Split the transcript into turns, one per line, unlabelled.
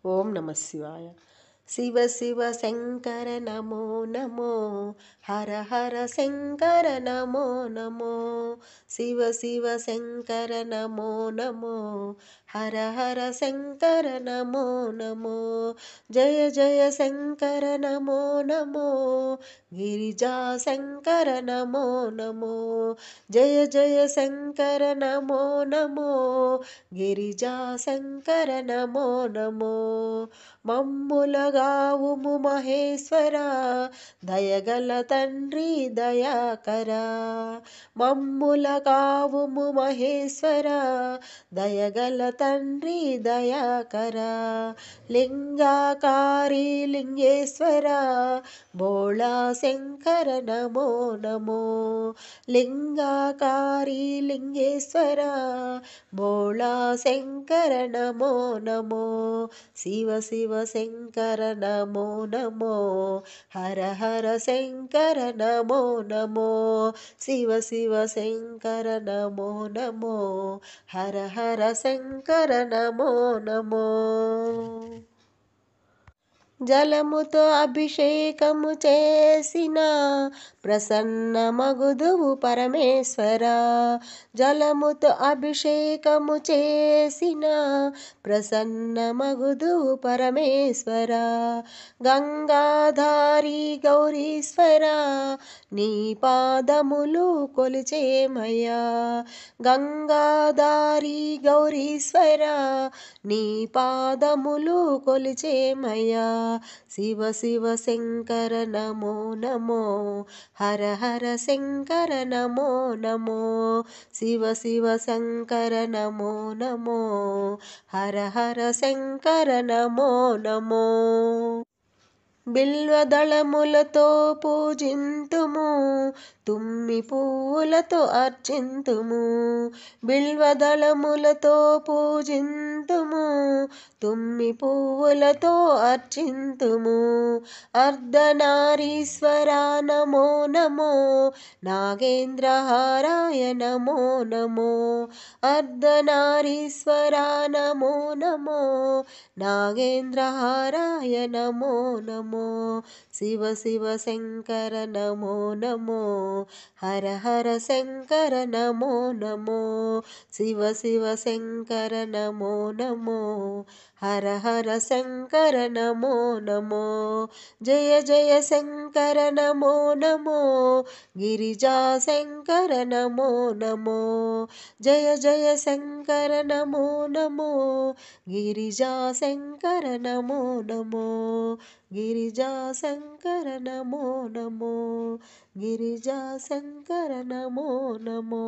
ఓం నమ శివాయ. శివ శివ శంకర నమో నమో, హర హర శంకర నమో నమో. శివ శివ శంకర నమో నమో, హర హర శంకర నమో నమో. జయ జయ శంకర నమో నమో, గిరిజా శంకర నమో నమో. జయ జయ శంకర నమో నమో, గిరిజా శంకర నమో నమో. మమ్ములగావుము మహేశ్వర, దయగల తండ్రి దయాకరా. మమ్ములగావుము మహేశ్వర, దయగల తండ్రి దయాకరా. లింగాకారి లింగేశ్వర, బోళా శంకర నమో నమో. లింగాకారి లింగేశ్వర, బోళా శంకర నమో నమో. శివ శివ శంకర నమో నమో, హర హర శంకర నమో నమో. శివ శివ శంకర నమో నమో, హర హర శంకర నమో నమో. జలముతో అభిషేకము చేసిన ప్రసన్న మగుదువు పరమేశ్వర. జలముతో అభిషేకము చేసిన ప్రసన్న మగుదువు పరమేశ్వర. గంగాధారి గౌరీశ్వర, నీ పాదములు కొలిచేమయ్యా. గంగాధారి గౌరీశ్వర, నీ పాదములు కొలిచేమయ్యా. శివ శివ శంకర నమో నమో, హర హర శంకర నమో నమో. శివ శివ శంకర నమో నమో, హర హర శంకర నమో నమో. బిల్వదళములతో పూజింతుము, తుమ్మి పువ్వులతో అర్చింతుము. బిల్వదళములతో పూజింతుము, తుమ్మి పువ్వులతో అర్చింతుము. అర్ధనారీశ్వర నమో నమో, నాగేంద్రహారాయ నమో నమో. అర్ధనారీశ్వర నమో నమో, నాగేంద్రహారాయ నమో నమో. శివ శివ శంకర నమో నమో, హర హర శంకర నమో నమో. శివ శివ శంకర నమో నమో, హర హర శంకర నమో నమో. జయ జయ శంకర నమో నమో, గిరిజా శంకర నమో నమో. జయ జయ శంకర నమో నమో, గిరిజా శంకర నమో నమో. గిరిజా శంకర నమో నమో, గిరిజా శంకర నమో నమో.